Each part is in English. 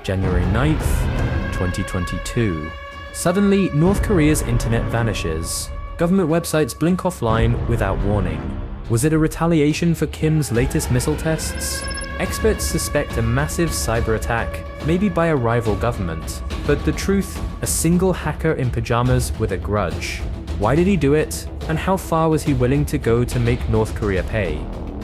January 9th, 2022. Suddenly, North Korea's internet vanishes. Government websites blink offline without warning. Was it a retaliation for Kim's latest missile tests? Experts suspect a massive cyber attack, maybe by a rival government. But the truth, a single hacker in pajamas with a grudge. Why did he do it? And how far was he willing to go to make North Korea pay?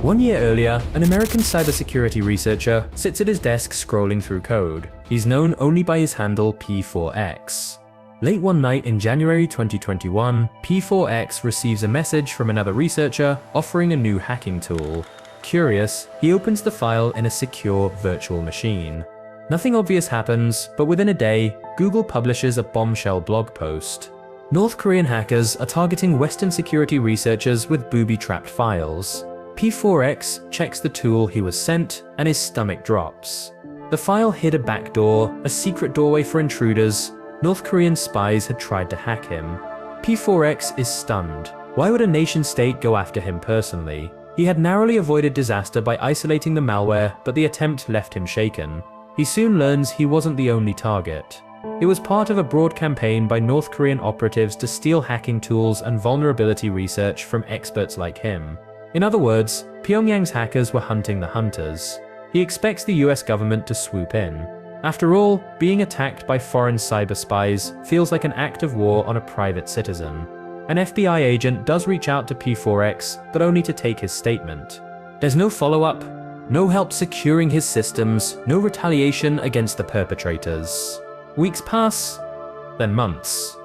1 year earlier, an American cybersecurity researcher sits at his desk scrolling through code. He's known only by his handle P4x. Late one night in January 2021, P4x receives a message from another researcher offering a new hacking tool. Curious, he opens the file in a secure virtual machine. Nothing obvious happens, but within a day, Google publishes a bombshell blog post. North Korean hackers are targeting Western security researchers with booby-trapped files. P4x checks the tool he was sent, and his stomach drops. The file hid a backdoor, a secret doorway for intruders. North Korean spies had tried to hack him. P4x is stunned. Why would a nation-state go after him personally? He had narrowly avoided disaster by isolating the malware, but the attempt left him shaken. He soon learns he wasn't the only target. It was part of a broad campaign by North Korean operatives to steal hacking tools and vulnerability research from experts like him. In other words, Pyongyang's hackers were hunting the hunters. He expects the US government to swoop in. After all, being attacked by foreign cyber spies feels like an act of war on a private citizen. An FBI agent does reach out to P4x, but only to take his statement. There's no follow-up, no help securing his systems, no retaliation against the perpetrators. Weeks pass, then months.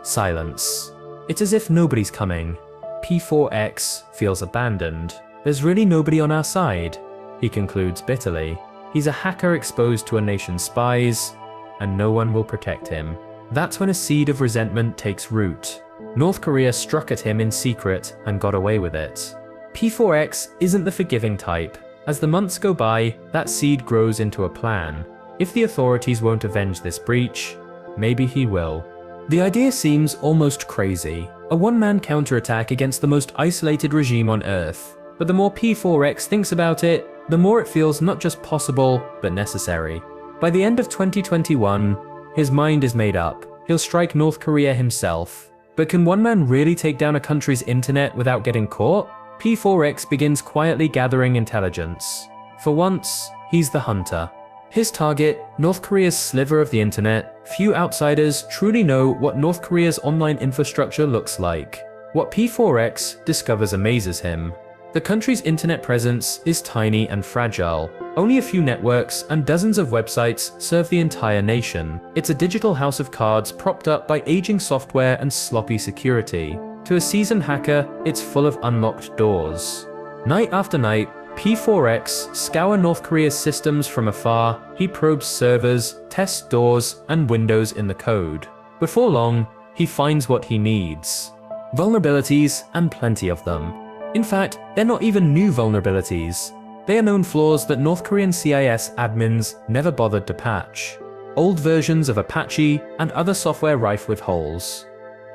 Silence. It's as if nobody's coming. P4x feels abandoned. There's really nobody on our side, he concludes bitterly. He's a hacker exposed to a nation's spies, and no one will protect him. That's when a seed of resentment takes root. North Korea struck at him in secret and got away with it. P4x isn't the forgiving type. As the months go by, that seed grows into a plan. If the authorities won't avenge this breach, maybe he will. The idea seems almost crazy. A one-man counterattack against the most isolated regime on Earth. But the more P4x thinks about it, the more it feels not just possible, but necessary. By the end of 2021, his mind is made up. He'll strike North Korea himself. But can one man really take down a country's internet without getting caught? P4x begins quietly gathering intelligence. For once, he's the hunter. His target, North Korea's sliver of the internet. Few outsiders truly know what North Korea's online infrastructure looks like. What P4x discovers amazes him. The country's internet presence is tiny and fragile. Only a few networks and dozens of websites serve the entire nation. It's a digital house of cards propped up by aging software and sloppy security. To a seasoned hacker, it's full of unlocked doors. Night after night, P4x scours North Korea's systems from afar. He probes servers, tests doors and windows in the code. Before long, he finds what he needs. Vulnerabilities, and plenty of them. In fact, they're not even new vulnerabilities. They are known flaws that North Korean CIS admins never bothered to patch. Old versions of Apache and other software rife with holes.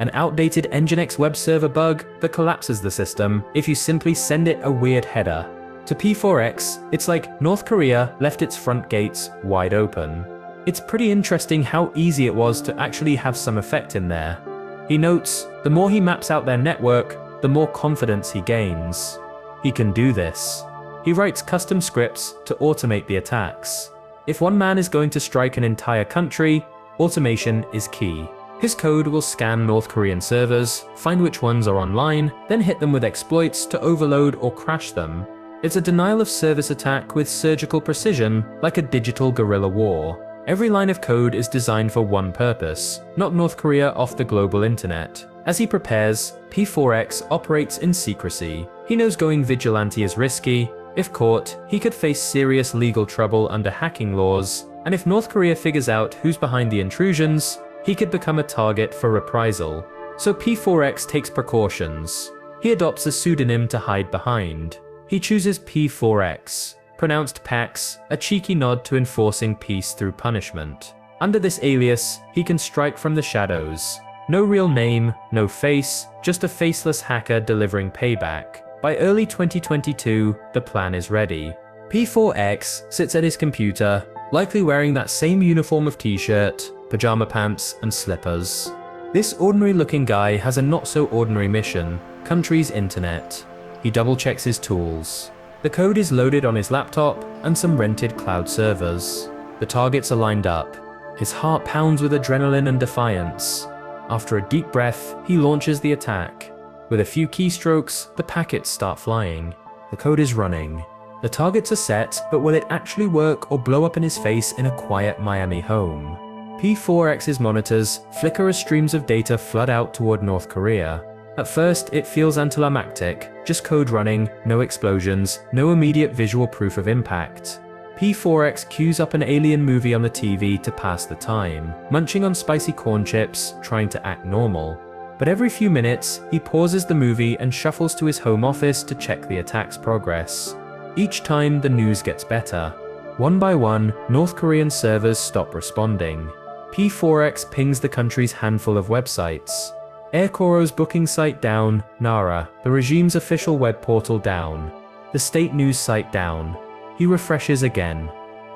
An outdated Nginx web server bug that collapses the system if you simply send it a weird header. To P4x, it's like North Korea left its front gates wide open. It's pretty interesting how easy it was to actually have some effect in there. He notes, the more he maps out their network, the more confidence he gains. He can do this. He writes custom scripts to automate the attacks. If one man is going to strike an entire country, automation is key. His code will scan North Korean servers, find which ones are online, then hit them with exploits to overload or crash them. It's a denial of service attack with surgical precision, like a digital guerrilla war. Every line of code is designed for one purpose, knock North Korea off the global internet. As he prepares, P4x operates in secrecy. He knows going vigilante is risky. If caught, he could face serious legal trouble under hacking laws, and if North Korea figures out who's behind the intrusions, he could become a target for reprisal. So P4x takes precautions. He adopts a pseudonym to hide behind. He chooses P4x, pronounced Pax, a cheeky nod to enforcing peace through punishment. Under this alias, he can strike from the shadows. No real name, no face, just a faceless hacker delivering payback. By early 2022, the plan is ready. P4x sits at his computer, likely wearing that same uniform of t-shirt, pajama pants, and slippers. This ordinary-looking guy has a not-so-ordinary mission: country's internet. He double-checks his tools. The code is loaded on his laptop and some rented cloud servers. The targets are lined up. His heart pounds with adrenaline and defiance. After a deep breath, he launches the attack. With a few keystrokes, the packets start flying. The code is running. The targets are set, but will it actually work or blow up in his face in a quiet Miami home? P4x's monitors flicker as streams of data flood out toward North Korea. At first, it feels anticlimactic, just code running, no explosions, no immediate visual proof of impact. P4x cues up an alien movie on the TV to pass the time, munching on spicy corn chips, trying to act normal. But every few minutes, he pauses the movie and shuffles to his home office to check the attack's progress. Each time, the news gets better. One by one, North Korean servers stop responding. P4x pings the country's handful of websites. Air Koryo's booking site down, Nara, the regime's official web portal down. The state news site down. He refreshes again.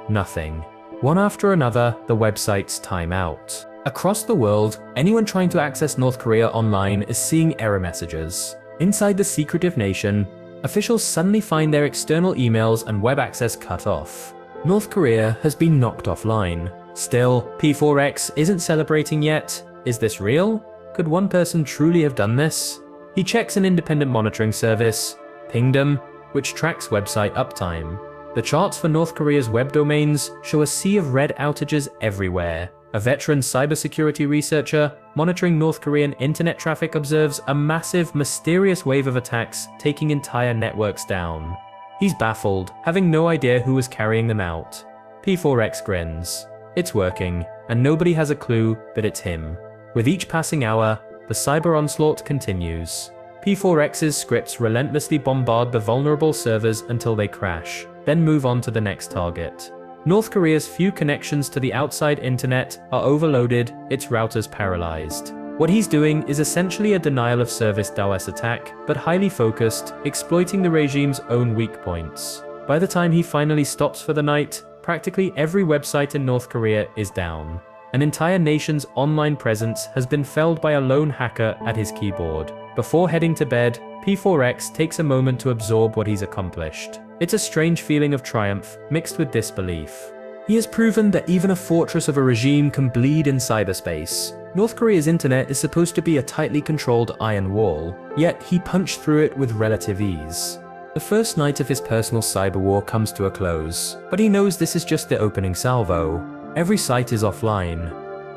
Nothing. One after another, the websites time out. Across the world, anyone trying to access North Korea online is seeing error messages. Inside the secretive nation, officials suddenly find their external emails and web access cut off. North Korea has been knocked offline. Still, P4x isn't celebrating yet. Is this real? Could one person truly have done this? He checks an independent monitoring service, Pingdom, which tracks website uptime. The charts for North Korea's web domains show a sea of red outages everywhere. A veteran cybersecurity researcher monitoring North Korean internet traffic observes a massive, mysterious wave of attacks taking entire networks down. He's baffled, having no idea who was carrying them out. P4x grins. It's working, and nobody has a clue that it's him. With each passing hour, the cyber onslaught continues. P4x's scripts relentlessly bombard the vulnerable servers until they crash, then move on to the next target. North Korea's few connections to the outside internet are overloaded, its routers paralyzed. What he's doing is essentially a denial of service DOS attack, but highly focused, exploiting the regime's own weak points. By the time he finally stops for the night, practically every website in North Korea is down. An entire nation's online presence has been felled by a lone hacker at his keyboard. Before heading to bed, P4x takes a moment to absorb what he's accomplished. It's a strange feeling of triumph, mixed with disbelief. He has proven that even a fortress of a regime can bleed in cyberspace. North Korea's internet is supposed to be a tightly controlled iron wall, yet he punched through it with relative ease. The first night of his personal cyber war comes to a close, but he knows this is just the opening salvo. Every site is offline.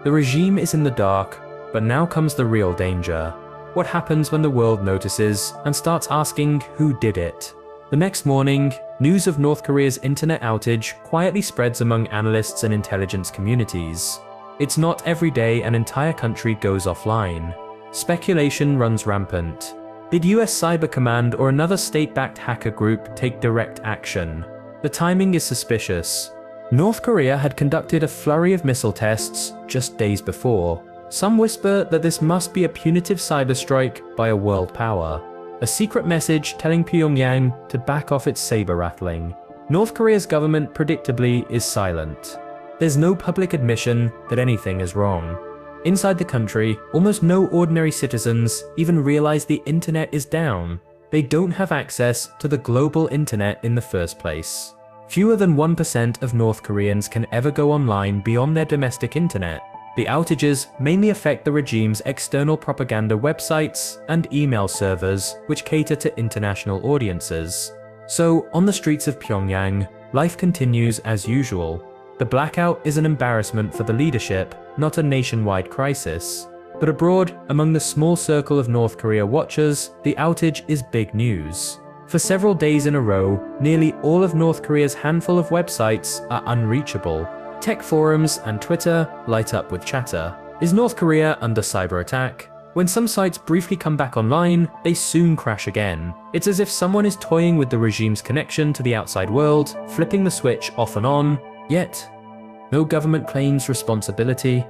The regime is in the dark, but now comes the real danger. What happens when the world notices and starts asking who did it? The next morning, news of North Korea's internet outage quietly spreads among analysts and intelligence communities. It's not every day an entire country goes offline. Speculation runs rampant. Did US Cyber Command or another state-backed hacker group take direct action? The timing is suspicious. North Korea had conducted a flurry of missile tests just days before. Some whisper that this must be a punitive cyber strike by a world power. A secret message telling Pyongyang to back off its saber rattling. North Korea's government predictably is silent. There's no public admission that anything is wrong. Inside the country, almost no ordinary citizens even realize the internet is down. They don't have access to the global internet in the first place. Fewer than 1% of North Koreans can ever go online beyond their domestic internet. The outages mainly affect the regime's external propaganda websites and email servers, which cater to international audiences. So, on the streets of Pyongyang, life continues as usual. The blackout is an embarrassment for the leadership, not a nationwide crisis. But abroad, among the small circle of North Korea watchers, the outage is big news. For several days in a row, nearly all of North Korea's handful of websites are unreachable. Tech forums and Twitter light up with chatter. Is North Korea under cyber attack? When some sites briefly come back online, they soon crash again. It's as if someone is toying with the regime's connection to the outside world, flipping the switch off and on. Yet, no government claims responsibility.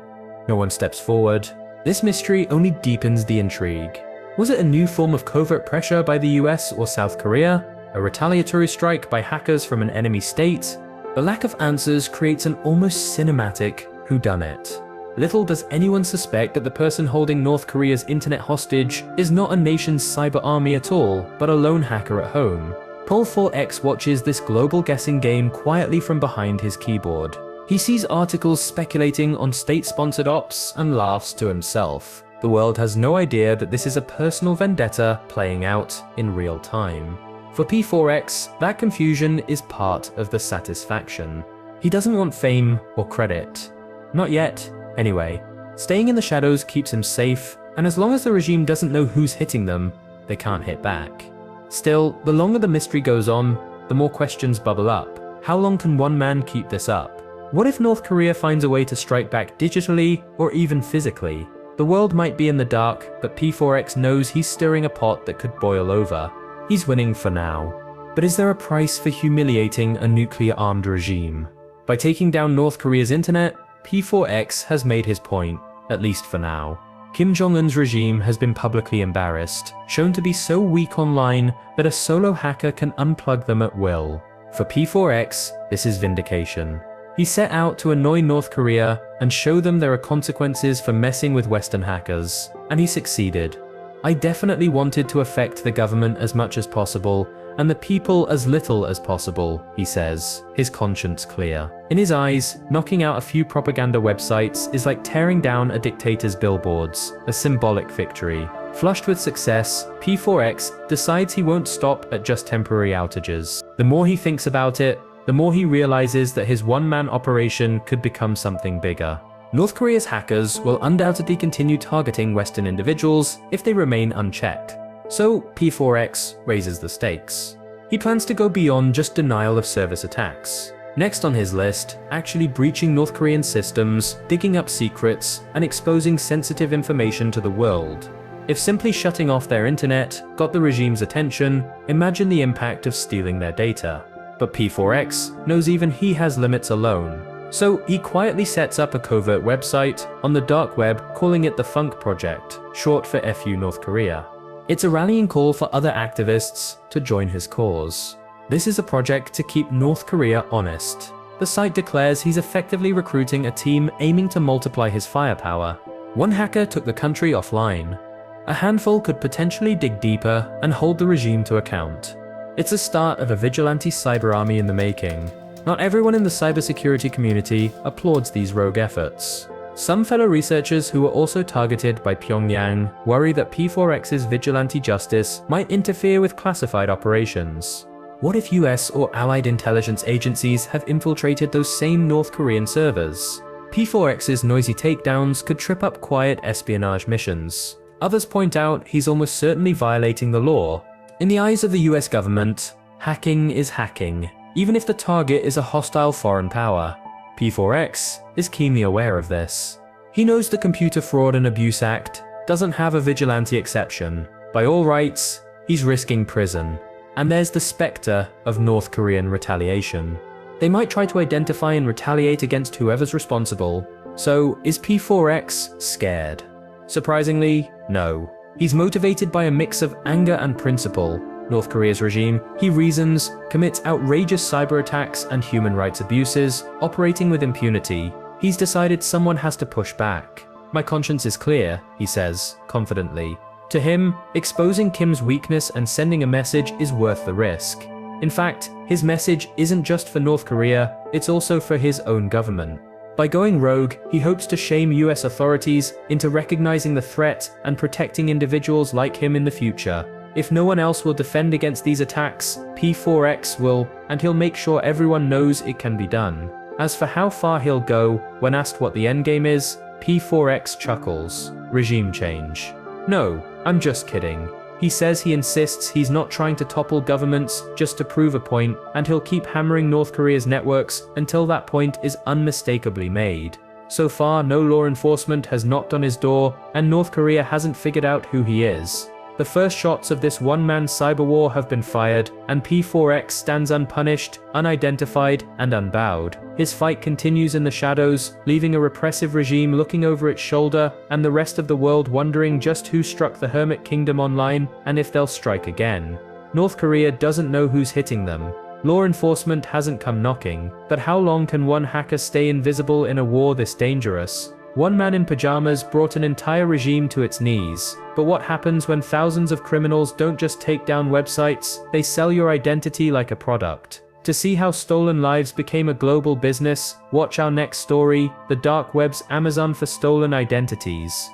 No one steps forward. This mystery only deepens the intrigue. Was it a new form of covert pressure by the US or South Korea? A retaliatory strike by hackers from an enemy state? The lack of answers creates an almost cinematic whodunit. Little does anyone suspect that the person holding North Korea's internet hostage is not a nation's cyber army at all, but a lone hacker at home. P4x watches this global guessing game quietly from behind his keyboard. He sees articles speculating on state-sponsored ops and laughs to himself. The world has no idea that this is a personal vendetta playing out in real time. For P4x, that confusion is part of the satisfaction. He doesn't want fame or credit. Not yet, anyway. Staying in the shadows keeps him safe, and as long as the regime doesn't know who's hitting them, they can't hit back. Still, the longer the mystery goes on, the more questions bubble up. How long can one man keep this up? What if North Korea finds a way to strike back digitally or even physically? The world might be in the dark, but P4x knows he's stirring a pot that could boil over. He's winning for now. But is there a price for humiliating a nuclear-armed regime? By taking down North Korea's internet, P4x has made his point, at least for now. Kim Jong-un's regime has been publicly embarrassed, shown to be so weak online that a solo hacker can unplug them at will. For P4x, this is vindication. He set out to annoy North Korea and show them there are consequences for messing with Western hackers, and he succeeded. I definitely wanted to affect the government as much as possible, and the people as little as possible, he says, his conscience clear. In his eyes, knocking out a few propaganda websites is like tearing down a dictator's billboards, a symbolic victory. Flushed with success, P4x decides he won't stop at just temporary outages. The more he thinks about it, the more he realizes that his one-man operation could become something bigger. North Korea's hackers will undoubtedly continue targeting Western individuals if they remain unchecked. So P4x raises the stakes. He plans to go beyond just denial of service attacks. Next on his list, actually breaching North Korean systems, digging up secrets, and exposing sensitive information to the world. If simply shutting off their internet got the regime's attention, imagine the impact of stealing their data. But P4x knows even he has limits alone. So he quietly sets up a covert website on the dark web, calling it the Funk Project, short for FU North Korea. It's a rallying call for other activists to join his cause. This is a project to keep North Korea honest. The site declares he's effectively recruiting a team aiming to multiply his firepower. One hacker took the country offline. A handful could potentially dig deeper and hold the regime to account. It's the start of a vigilante cyber army in the making. Not everyone in the cybersecurity community applauds these rogue efforts. Some fellow researchers who are also targeted by Pyongyang worry that P4x's vigilante justice might interfere with classified operations. What if US or allied intelligence agencies have infiltrated those same North Korean servers? P4x's noisy takedowns could trip up quiet espionage missions. Others point out he's almost certainly violating the law. In the eyes of the US government, hacking is hacking, even if the target is a hostile foreign power. P4x is keenly aware of this. He knows the Computer Fraud and Abuse Act doesn't have a vigilante exception. By all rights, he's risking prison. And there's the specter of North Korean retaliation. They might try to identify and retaliate against whoever's responsible. So, is P4x scared? Surprisingly, no. He's motivated by a mix of anger and principle. North Korea's regime, he reasons, commits outrageous cyber attacks and human rights abuses, operating with impunity. He's decided someone has to push back. My conscience is clear, he says, confidently. To him, exposing Kim's weakness and sending a message is worth the risk. In fact, his message isn't just for North Korea, it's also for his own government. By going rogue, he hopes to shame US authorities into recognizing the threat and protecting individuals like him in the future. If no one else will defend against these attacks, P4x will, and he'll make sure everyone knows it can be done. As for how far he'll go, when asked what the endgame is, P4x chuckles. Regime change. No, I'm just kidding. He says he insists he's not trying to topple governments just to prove a point, and he'll keep hammering North Korea's networks until that point is unmistakably made. So far, no law enforcement has knocked on his door, and North Korea hasn't figured out who he is. The first shots of this one-man cyber war have been fired, and P4x stands unpunished, unidentified, and unbowed. His fight continues in the shadows, leaving a repressive regime looking over its shoulder, and the rest of the world wondering just who struck the Hermit Kingdom online, and if they'll strike again. North Korea doesn't know who's hitting them. Law enforcement hasn't come knocking, but how long can one hacker stay invisible in a war this dangerous? One man in pajamas brought an entire regime to its knees. But what happens when thousands of criminals don't just take down websites, they sell your identity like a product? To see how stolen lives became a global business, watch our next story, The Dark Web's Amazon for Stolen Identities.